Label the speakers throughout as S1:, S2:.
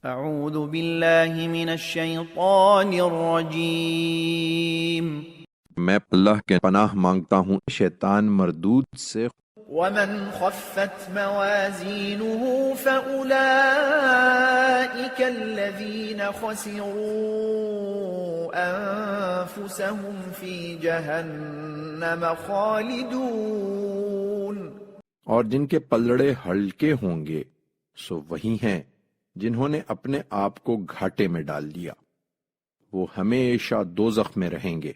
S1: اعوذ باللہ من الشیطان الرجیم
S2: میں اللہ کے پناہ مانگتا ہوں شیطان مردود سے۔
S1: ومن خفت موازینه فأولئک الذین خسروا انفسهم فی جہنم خالدون۔
S2: اور جن کے پلڑے ہلکے ہوں گے سو وہی ہیں جنہوں نے اپنے آپ کو گھاٹے میں ڈال دیا، وہ ہمیشہ دوزخ میں رہیں گے۔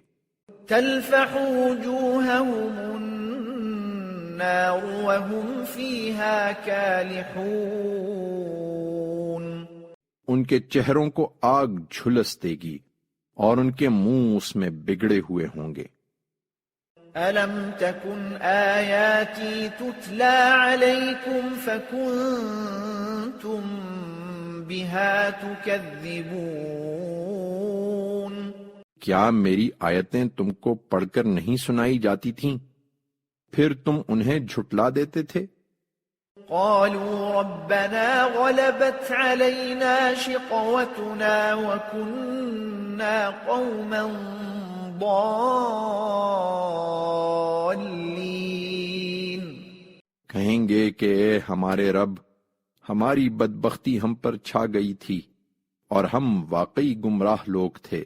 S1: تلفح وجوہهم النار وهم فیہا کالحون۔
S2: ان کے چہروں کو آگ جھلس دے گی اور ان کے منہ اس میں بگڑے ہوئے ہوں گے۔
S1: أَلَمْ تَكُنْ آيَاتِي تُتْلَى عَلَيْكُمْ فَكُنْتُمْ بِهَا تُكَذِّبُونَ۔
S2: کیا میری آیتیں تم کو پڑھ کر نہیں سنائی جاتی تھیں پھر تم انہیں جھٹلا دیتے تھے؟
S1: قَالُوا رَبَّنَا غَلَبَتْ عَلَيْنَا شِقْوَتُنَا وَكُنَّا قَوْمًا ضالین۔
S2: کہیں گے کہ اے ہمارے رب، ہماری بدبختی ہم پر چھا گئی تھی اور ہم واقعی گمراہ لوگ تھے۔